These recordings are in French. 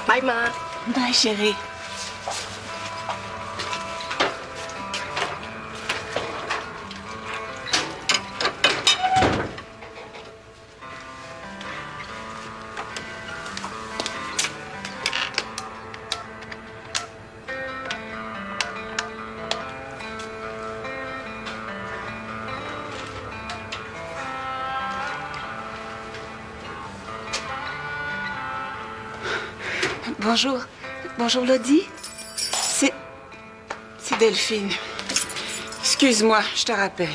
Bye, Ma. Bye, chérie. Bonjour. Bonjour, Lodi. C'est Delphine. Excuse-moi, je te rappelle.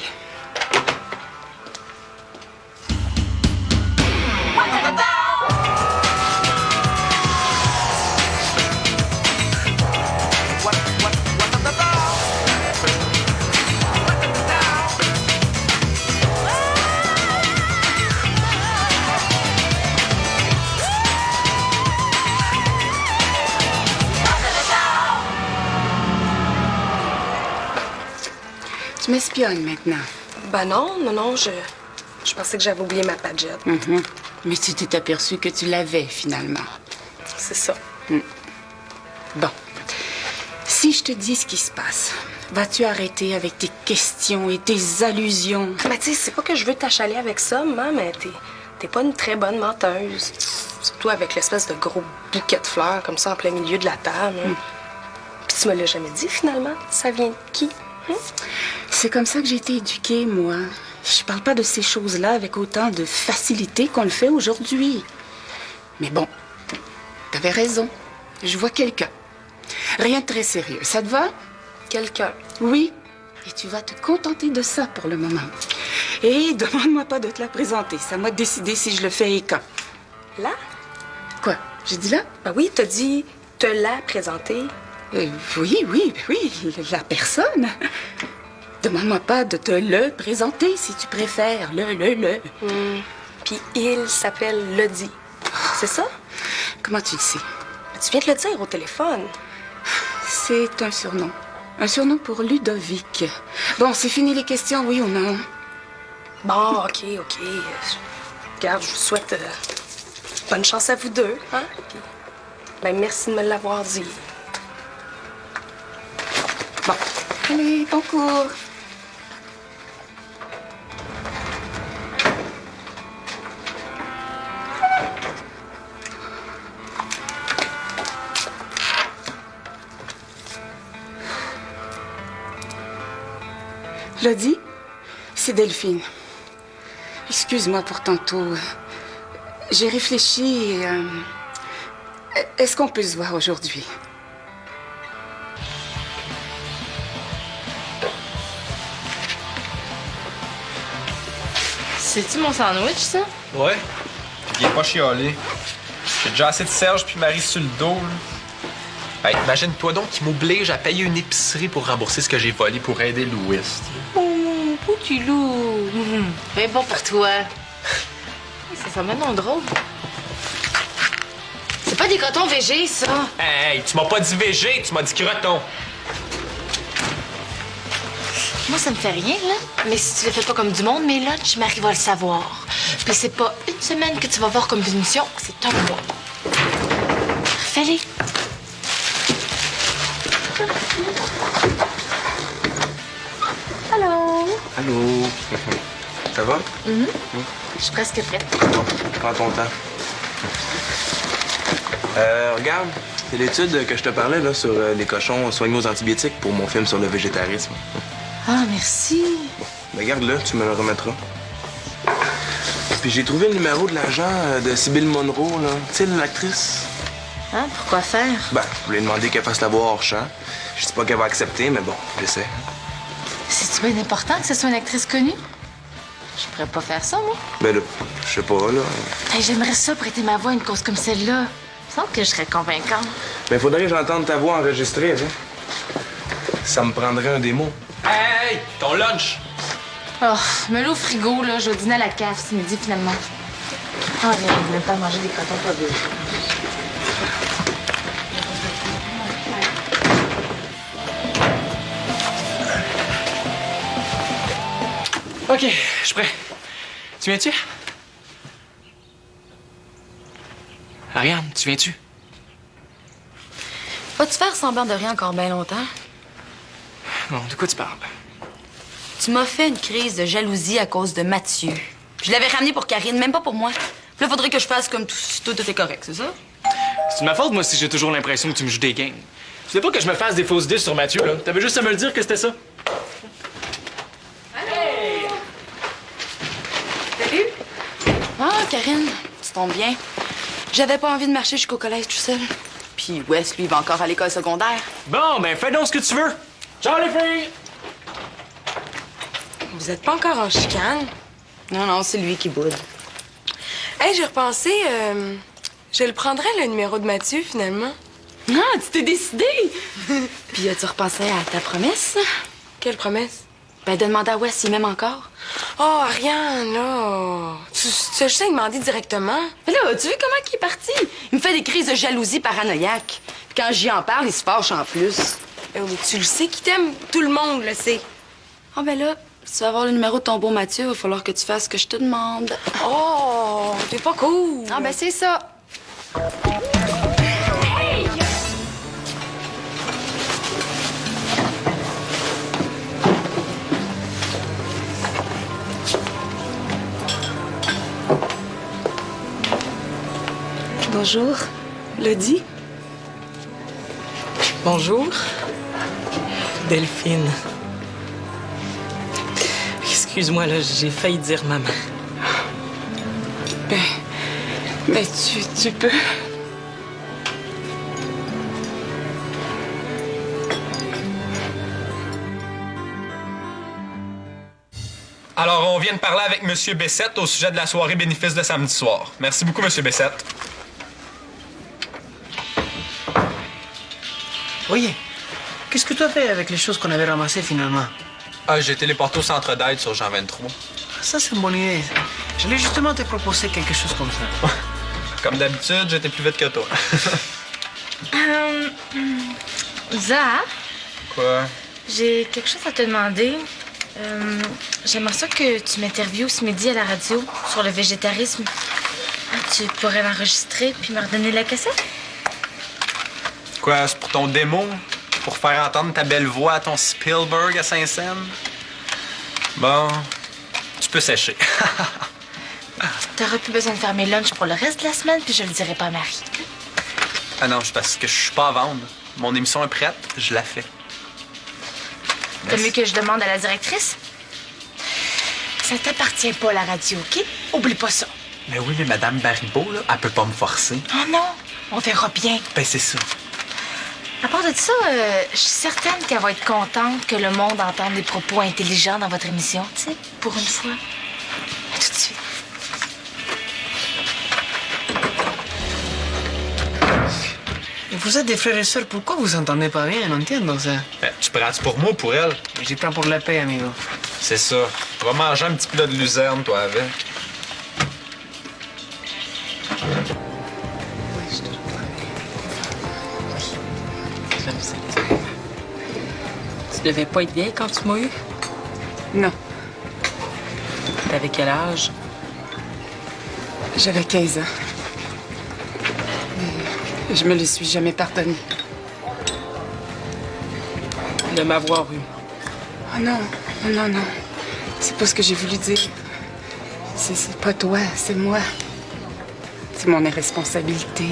Tu m'espionnes maintenant. Ben non, je pensais que j'avais oublié ma padgette. Mais tu t'es aperçu que tu l'avais, finalement. C'est ça. Bon. Si je te dis ce qui se passe, vas-tu arrêter avec tes questions et tes allusions? Mais tu sais, c'est pas que je veux t'achaler avec ça, maman, mais t'es pas une très bonne menteuse. Surtout avec l'espèce de gros bouquet de fleurs comme ça en plein milieu de la table. Puis tu me l'as jamais dit, finalement. Ça vient de qui? C'est comme ça que j'ai été éduquée, moi. Je parle pas de ces choses-là avec autant de facilité qu'on le fait aujourd'hui. Mais bon, t'avais raison. Je vois quelqu'un. Rien de très sérieux. Ça te va? Quelqu'un. Oui. Et tu vas te contenter de ça pour le moment. Et demande-moi pas de te la présenter. C'est à moi de décider si je le fais et quand. Là? Quoi? J'ai dit là? Ben oui, t'as dit te la présenter. Oui, la personne. Demande-moi pas de te le présenter, si tu préfères. Le. Puis il s'appelle Lodi. C'est ça? Comment tu le sais? Tu viens de le dire au téléphone. C'est un surnom. Un surnom pour Ludovic. Bon, c'est fini les questions, oui ou non? Bon, OK. Regarde, je vous souhaite bonne chance à vous deux, hein? Puis, ben, merci de me l'avoir dit. Bon, allez, bon cours. Lodi, c'est Delphine. Excuse-moi pour tantôt. J'ai réfléchi et... Est-ce qu'on peut se voir aujourd'hui? C'est-tu mon sandwich, ça? Ouais. Puis viens pas chialer. J'ai déjà assez de Serge puis Marie sur le dos, là. Hey, imagine-toi donc qu'il m'oblige à payer une épicerie pour rembourser ce que j'ai volé pour aider Louis. Oh, petit loup. Mais bon pour toi. Ça fait maintenant drôle. C'est pas des cotons végés, ça. Hey, tu m'as pas dit VG, tu m'as dit croton. Moi, ça me fait rien, là. Mais si tu le fais pas comme du monde, mes lunchs, Marie va le savoir. Puis c'est pas une semaine que tu vas voir comme punition, c'est un mois. Fais-les. Allô? Allô? Ça va? Je suis presque prête. Bon, prends ton temps. Regarde, c'est l'étude que je te parlais là, sur les cochons soignés aux antibiotiques pour mon film sur le végétarisme. Ah, merci. Ben, garde-le, tu me le remettras. Puis j'ai trouvé le numéro de l'agent de Sybil Monroe, là. Tu sais, l'actrice. Hein? Pourquoi faire? Ben, je voulais demander qu'elle fasse la voix hors champ. Je dis pas qu'elle va accepter, mais bon, j'essaie. C'est-tu bien important que ce soit une actrice connue? Je pourrais pas faire ça, moi. Ben là, je sais pas, là. Hey, j'aimerais ça prêter ma voix à une cause comme celle-là. Il me semble que je serais convaincante. Ben, faudrait que j'entende ta voix enregistrée, hein. Ça me prendrait un démo. Hey, ton lunch! Oh, mets-le au frigo, là. Je vais dîner à la cave ce midi, finalement. Oh, viens, je vais même pas manger des cotons pas deux. OK, je suis prêt. Tu viens-tu? Ariane, tu viens-tu? Vas-tu faire semblant de rien encore bien longtemps? Non, de quoi tu parles? Tu m'as fait une crise de jalousie à cause de Mathieu. Je l'avais ramené pour Karine, même pas pour moi. Puis là, faudrait que je fasse comme tout était correct, c'est ça? C'est de ma faute, moi, si j'ai toujours l'impression que tu me joues des games. Tu sais pas que je me fasse des fausses idées sur Mathieu, là. T'avais juste à me le dire que c'était ça. Salut! Ah, Karine, tu tombes bien. J'avais pas envie de marcher jusqu'au collège tout seul. Puis Wes, lui, il va encore à l'école secondaire. Bon, ben fais donc ce que tu veux. Ciao, les filles! Vous êtes pas encore en chicane? Non, non, c'est lui qui boude. Hey, j'ai repensé, je le prendrais, le numéro de Mathieu, finalement. Ah, tu t'es décidé! Puis as-tu repensé à ta promesse? Quelle promesse? Ben, de demander à Wes s'il m'aime encore. Oh, Ariane, là! Tu as juste à lui demander directement. Mais là, tu vu comment il est parti? Il me fait des crises de jalousie paranoïaque. Puis quand j'y en parle, il se fâche en plus. Eh oui, tu le sais qu'il t'aime. Tout le monde le sait. Ah, ben là, si tu veux avoir le numéro de ton beau Mathieu, il va falloir que tu fasses ce que je te demande. Oh, t'es pas cool. Ah, ben c'est ça. Bonjour, Lodi. Bonjour, Delphine. Excuse-moi, là, j'ai failli dire maman. Ben, tu peux. Alors, on vient de parler avec M. Bessette au sujet de la soirée bénéfice de samedi soir. Merci beaucoup, M. Bessette. Oye, qu'est-ce que tu as fait avec les choses qu'on avait ramassées finalement? Ah, j'ai téléporté au centre d'aide sur Jean 23. Ça, c'est une bonne idée. J'allais justement te proposer quelque chose comme ça. Comme d'habitude, j'étais plus vite que toi. Zaha, Quoi? j'ai quelque chose à te demander. J'aimerais ça que tu m'interviewes ce midi à la radio sur le végétarisme. Tu pourrais l'enregistrer puis me redonner la cassette? Quoi, c'est pour ton démo? Pour faire entendre ta belle voix à ton Spielberg à Saint-Saëns? Bon, tu peux sécher. T'auras plus besoin de faire mes lunchs pour le reste de la semaine puis je le dirai pas à Marie. Ah non, c'est parce que je suis pas à vendre. Mon émission est prête, je la fais. T'as mieux que je demande à la directrice? Ça t'appartient pas, la radio, OK? Oublie pas ça. Mais oui, mais Madame Baribeau, là, elle peut pas me forcer. Oh non, on verra bien. Ben, c'est ça. À part de ça, je suis certaine qu'elle va être contente que le monde entende des propos intelligents dans votre émission, tu sais, pour une fois. À tout de suite. Vous êtes des frères et sœurs, pourquoi vous entendez pas bien? Non entiendo ça. Ben, tu prends pour moi ou pour elle? J'y prends pour la paix, amigo. C'est ça. Tu vas manger un petit plat de luzerne, toi, avec. Tu devais pas être vieille quand tu m'as eu? Non, T'avais quel âge? j'avais 15 ans. Mais je me le suis jamais pardonné. De m'avoir eu. Oh non, non, non. C'est pas ce que j'ai voulu dire. C'est pas toi, c'est moi. C'est mon irresponsabilité.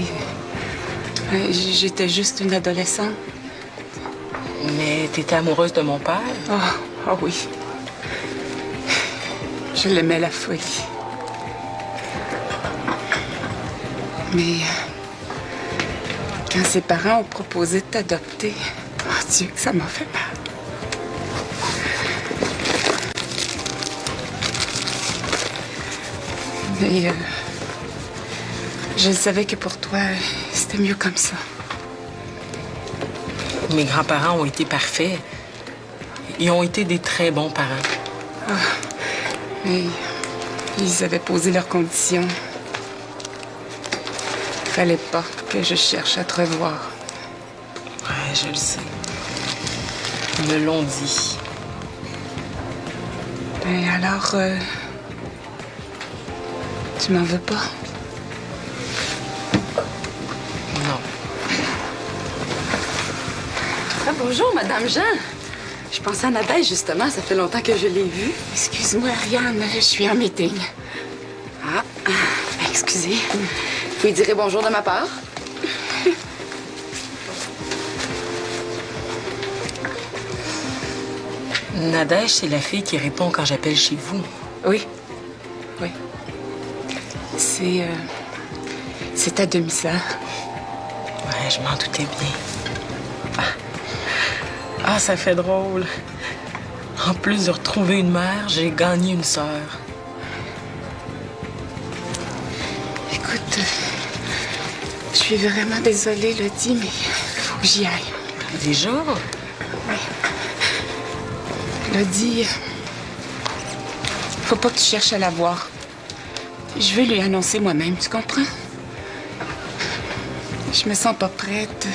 J'étais juste une adolescente. Mais t'étais amoureuse de mon père? Oh oui. Je l'aimais à la folie. Mais quand ses parents ont proposé de t'adopter, oh Dieu, que ça m'a fait mal. Mais je savais que pour toi, c'était mieux comme ça. Mes grands-parents ont été parfaits. Ils ont été des très bons parents. Mais ils avaient posé leurs conditions. Fallait pas que je cherche à te revoir. Ouais, je le sais. Ils me l'ont dit. Ben alors, tu m'en veux pas? bonjour, Madame Jean. Je pensais à Nadège, justement. Ça fait longtemps que je l'ai vue. Excuse-moi, Ariane, je suis en meeting. Ah, excusez. Vous lui direz bonjour de ma part? Nadège, c'est la fille qui répond quand j'appelle chez vous. Oui. Oui. C'est ta demi-sœur. Ouais, je m'en doutais bien. Ah, ça fait drôle. En plus de retrouver une mère, j'ai gagné une sœur. Écoute, je suis vraiment désolée, Lottie, mais faut que j'y aille. Déjà? Oui. Lottie, faut pas que tu cherches à la voir. Je veux lui annoncer moi-même, tu comprends? Je me sens pas prête.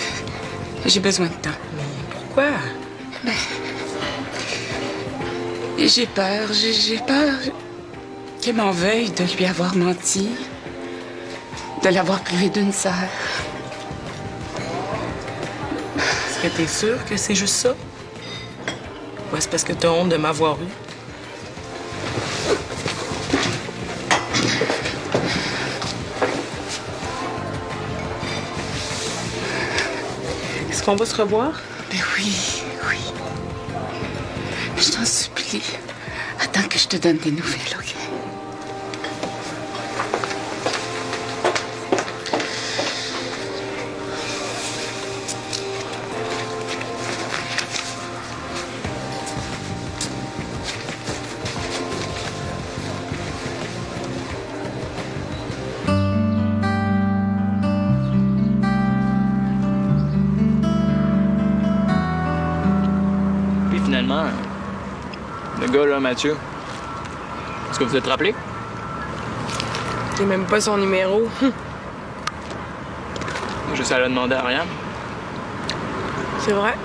J'ai besoin de temps. Mais pourquoi? Ben, j'ai peur. J'ai peur qu'elle m'en veuille de lui avoir menti, de l'avoir privée d'une sœur. Est-ce que t'es sûre que c'est juste ça? Ou est-ce parce que t'as honte de m'avoir eu? Est-ce qu'on va se revoir? Ben oui, oui. Je t'en supplie. Attends que je te donne des nouvelles, OK? Puis finalement, le gars là, Mathieu, est-ce que vous êtes rappelé? J'ai même pas son numéro. Je sais à le demander à Ariane. C'est vrai.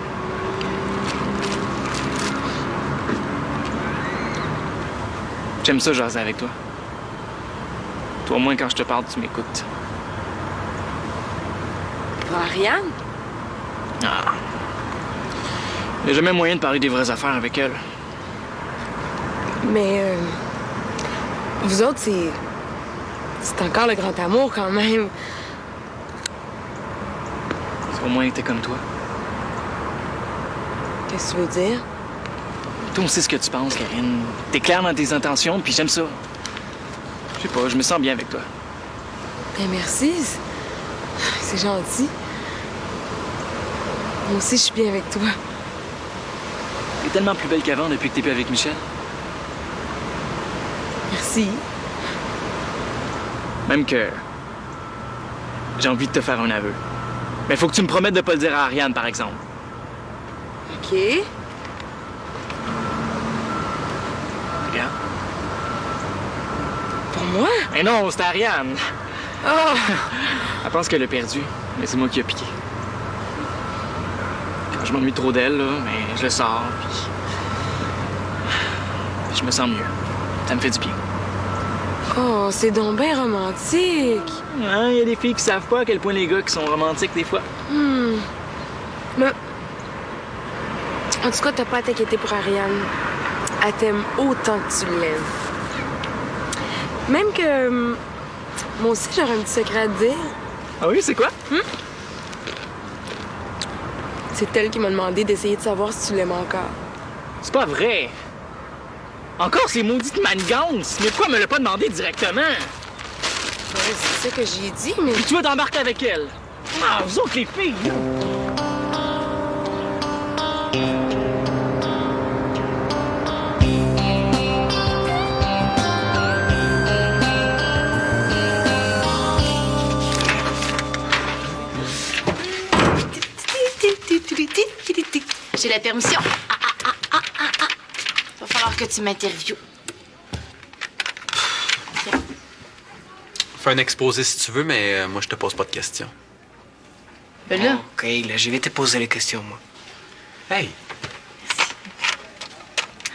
J'aime ça jaser avec toi. Toi, au moins, quand je te parle, tu m'écoutes. Pour Ariane? Ah. Il n'y a jamais moyen de parler des vraies affaires avec elle. Mais vous autres, c'est encore le grand amour quand même. C'est au moins que t'es comme toi. Qu'est-ce que tu veux dire? Toi aussi ce que tu penses, Karine. T'es claire dans tes intentions, puis j'aime ça. Je sais pas, je me sens bien avec toi. Ben merci. C'est gentil. Moi aussi, je suis bien avec toi. T'es tellement plus belle qu'avant depuis que t'es plus avec Michel. Merci. Même que j'ai envie de te faire un aveu. Mais faut que tu me promettes de pas le dire à Ariane, par exemple. OK. Regarde. Pour moi? Mais non, c'est Ariane. Oh! Elle pense qu'elle a perdu, mais c'est moi qui ai piqué. Quand je m'ennuie trop d'elle, là, mais je le sors, puis je me sens mieux. Ça me fait du bien. Oh, c'est donc bien romantique. Hein, y a des filles qui savent pas à quel point les gars qui sont romantiques des fois. Mais... En tout cas, t'as pas à t'inquiéter pour Ariane. Elle t'aime autant que tu l'aimes. Même que... moi aussi, j'aurais un petit secret à te dire. Ah oui, c'est quoi? C'est elle qui m'a demandé d'essayer de savoir si tu l'aimes encore. C'est pas vrai. Encore ces maudites manigances. Mais pourquoi elle me l'a pas demandé directement? Ouais, c'est ça que j'ai dit, mais... Puis tu vas t'embarquer avec elle. Ah, vous autres, les filles! J'ai la permission. Va falloir que tu m'interviewes. Fais un exposé si tu veux, mais moi, je te pose pas de questions. Ben là, OK, là, je vais te poser les questions, moi. Hey!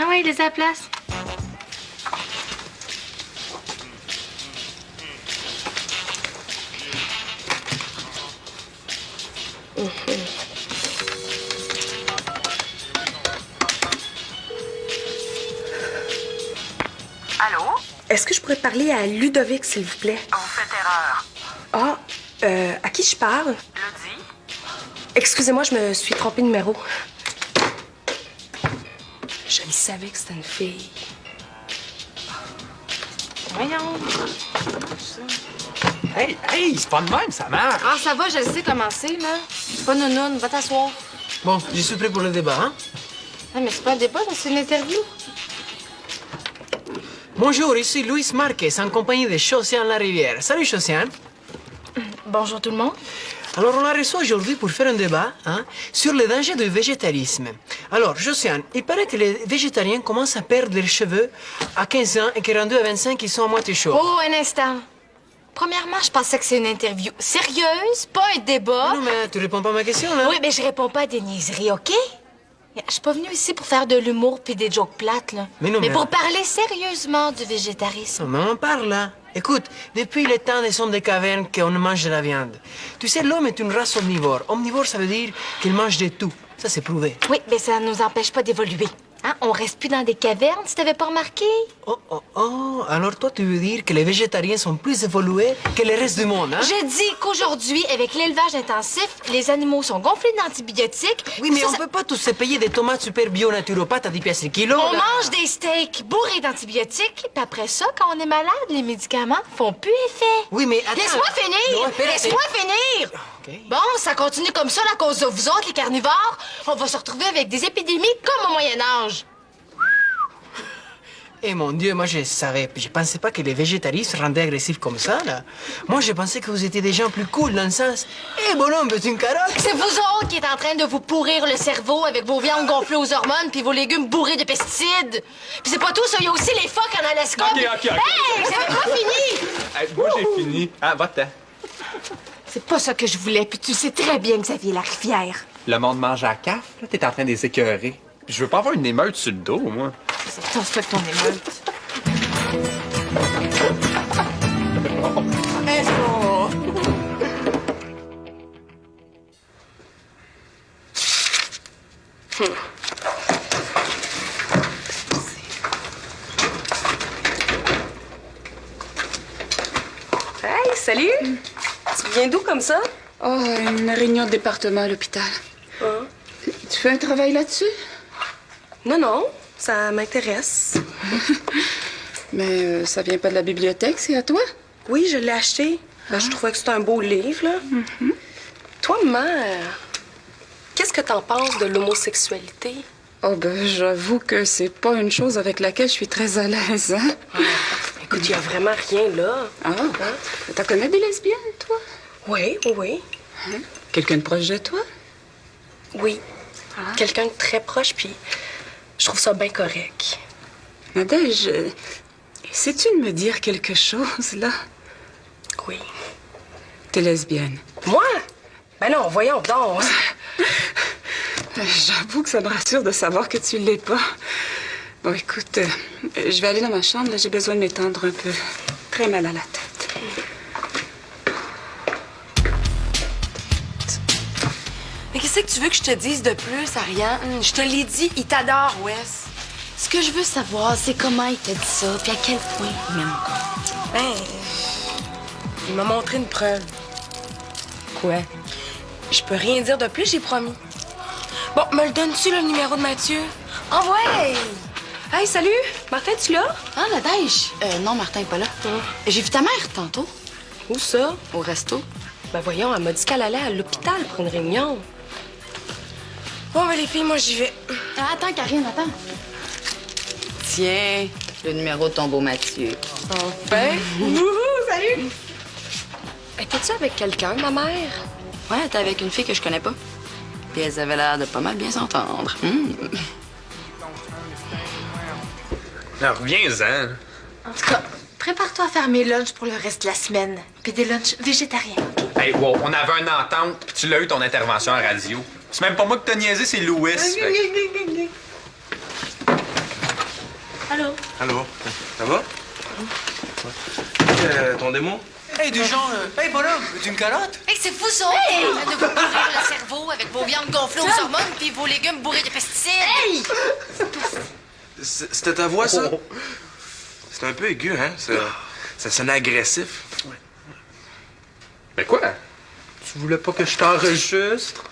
ah ouais, laisse à la place. Est-ce que je pourrais parler à Ludovic, s'il vous plaît? Vous faites erreur. Ah, à qui je parle? Ludy? Excusez-moi, je me suis trompée de numéro. Je le savais que c'était une fille. Voyons. Hey, c'est pas de même, ça marche. Ah, ça va, je le sais comment c'est, là. C'est pas nounoun, va t'asseoir. Bon, je suis prêt pour le débat, hein? Ah, mais c'est pas un débat, là, c'est une interview. Bonjour, ici Luis Marquez, en compagnie de Josiane Larivière. Salut, Josiane. Bonjour tout le monde. Alors, on a reçu aujourd'hui pour faire un débat sur les dangers du végétarisme. Alors, Josiane, il paraît que les végétariens commencent à perdre leurs cheveux à 15 ans et que rendus à 25, ils sont à moitié chauds. Oh, un instant. Premièrement, je pensais que c'est une interview sérieuse, pas un débat. Non, mais tu réponds pas à ma question, là? Oui, mais je réponds pas à des niaiseries, OK? Je suis pas venue ici pour faire de l'humour puis des jokes plates, là. Mais non, mais- pour parler sérieusement du végétarisme. Non, mais on parle, là. Écoute, depuis le temps des hommes des cavernes qu'on mange de la viande. Tu sais, l'homme est une race omnivore. Omnivore, ça veut dire qu'il mange de tout. Ça, c'est prouvé. Oui, mais ça nous empêche pas d'évoluer. Hein? On reste plus dans des cavernes, si t'avais pas remarqué. Oh, alors toi, tu veux dire que les végétariens sont plus évolués que le reste du monde, hein? Je dis qu'aujourd'hui, avec l'élevage intensif, les animaux sont gonflés d'antibiotiques. Oui, mais Ça, on ça- peut pas tous se payer des tomates super bio naturopathes à 10 pièces le kilo. On là. mange des steaks bourrés d'antibiotiques, puis après ça, quand on est malade, les médicaments font plus effet. Oui, mais attends. Laisse-moi finir! Non, espérate. Laisse-moi finir! OK. Bon, ça continue comme ça à cause de vous autres, les carnivores. On va se retrouver avec des épidémies comme au Moyen-Âge. Eh mon Dieu, moi je savais. Je pensais pas que les végétaristes rendaient agressifs comme ça, là. Moi je pensais que vous étiez des gens plus cool dans le sens. Eh bonhomme, veux-tu une carotte? C'est vous autres qui êtes en train de vous pourrir le cerveau avec vos viandes gonflées aux hormones puis vos légumes bourrés de pesticides. Puis c'est pas tout, ça, il y a aussi les phoques en Alaska. OK. Hey, c'est même pas fini! Hey, moi, j'ai fini. Ah, va-t'en. C'est pas ça que je voulais, puis tu sais très bien que Xavier Larivière. Le monde mange à la caf, là, t'es en train de les écœurer. Puis je veux pas avoir une émeute sur le dos, moi. C'est toi, ton émeute. Hey, salut! Tu viens d'où comme ça? Oh, une réunion de département à l'hôpital. Hein? Tu fais un travail là-dessus? Non, ça m'intéresse. Mais ça vient pas de la bibliothèque, c'est à toi? Oui, je l'ai acheté. Ben, je trouvais que c'était un beau livre, là. Toi, mère, qu'est-ce que t'en penses de l'homosexualité? Oh, ben, j'avoue que c'est pas une chose avec laquelle je suis très à l'aise, hein? Écoute, il y a vraiment rien là. Ah, t'en connais des lesbiennes, toi? Oui. Quelqu'un de proche de toi? Oui. Quelqu'un de très proche, puis je trouve ça bien correct. Nadège, sais-tu me dire quelque chose, là? Oui. T'es lesbienne. Moi? Ben non, voyons donc. J'avoue que ça me rassure de savoir que tu l'es pas. Bon, écoute, je vais aller dans ma chambre, là, j'ai besoin de m'étendre un peu. Très mal à la tête. Mais qu'est-ce que tu veux que je te dise de plus, Ariane? Je te l'ai dit, il t'adore, Wes. Ce que je veux savoir, c'est comment il t'a dit ça, puis à quel point il m'aime encore. Ben, il m'a montré une preuve. Quoi? Je peux rien dire de plus, j'ai promis. Bon, me le donnes-tu, le numéro de Mathieu? Ah ouais! Hey, salut! Martin, tu là? Ah, Nadège! Non, Martin est pas là. J'ai vu ta mère tantôt, Où ça? au resto. Ben voyons, elle m'a dit qu'elle allait à l'hôpital pour une réunion. Bon, ben les filles, moi j'y vais. Ah, attends, Karine, attends. Tiens, le numéro de ton beau Mathieu. Ben, wouhou, salut! Étais-tu avec quelqu'un, ma mère? Ouais, elle était avec une fille que je connais pas. Puis elles avaient l'air de pas mal bien s'entendre. Alors, reviens-en. En tout cas, prépare-toi à faire mes lunchs pour le reste de la semaine. Puis des lunchs végétariens. Hey, wow, on avait une entente, puis tu l'as eu ton intervention à la radio. C'est même pas moi qui t'as niaisé, c'est Louis. Allô? Allô? Ça va? Ton démon? Hey, du genre, hey bonhomme, veux-tu une carotte? Hey, c'est vous autres! Hey! En train de vous pourrir le cerveau avec vos viandes gonflées aux hormones puis vos légumes bourrés de pesticides. Hey! C'était ta voix, ça? C'est un peu aigu, hein? Ça sonne agressif. Mais quoi? Tu voulais pas que je t'enregistre?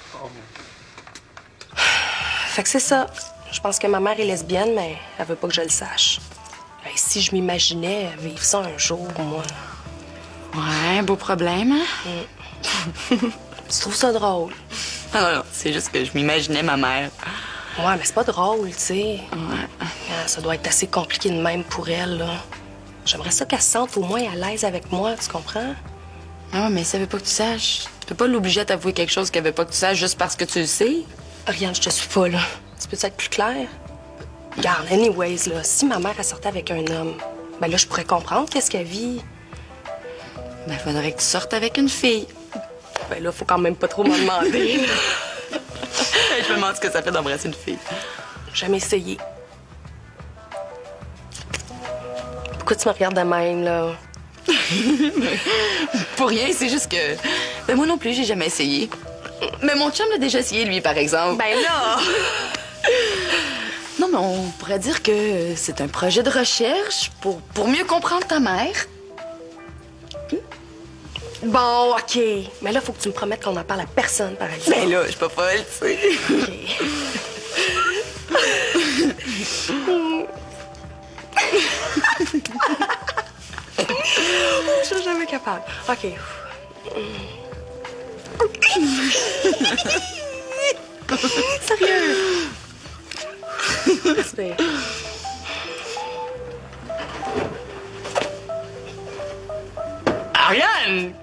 Fait que c'est ça. Je pense que ma mère est lesbienne, mais elle veut pas que je le sache. Hey, si je m'imaginais vivre ça un jour, moi... Ouais, beau problème, hein? Tu trouves ça drôle? Ah non, c'est juste que je m'imaginais ma mère. Ouais, mais c'est pas drôle, tu sais. Ah, ça doit être assez compliqué de même pour elle, là. J'aimerais ça qu'elle se sente au moins à l'aise avec moi, tu comprends? Ah ouais, mais ça veut pas que tu saches. Tu peux pas l'obliger à t'avouer quelque chose qu'elle veut pas que tu saches juste parce que tu le sais. Ariane, je te suis pas, là. Tu peux être plus clair? Regarde, anyways, là, si ma mère, elle sortait avec un homme, ben là, je pourrais comprendre qu'est-ce qu'elle vit. Ben, faudrait que tu sortes avec une fille. Ben là, faut quand même pas trop m'en demander. Je me demande ce que ça fait d'embrasser une fille. Jamais essayé. Pourquoi tu me regardes de même, là? Pour rien, c'est juste que... Ben, moi non plus, j'ai jamais essayé. Mais mon chum l'a déjà essayé, lui, par exemple. Ben là! Non, mais on pourrait dire que c'est un projet de recherche pour mieux comprendre ta mère. Bon, OK. Mais là, faut que tu me promettes qu'on n'en parle à personne, par exemple. Ben là, je suis pas folle, tu sais. OK. Je suis jamais capable. OK. Sérieux? Respire. Ariane!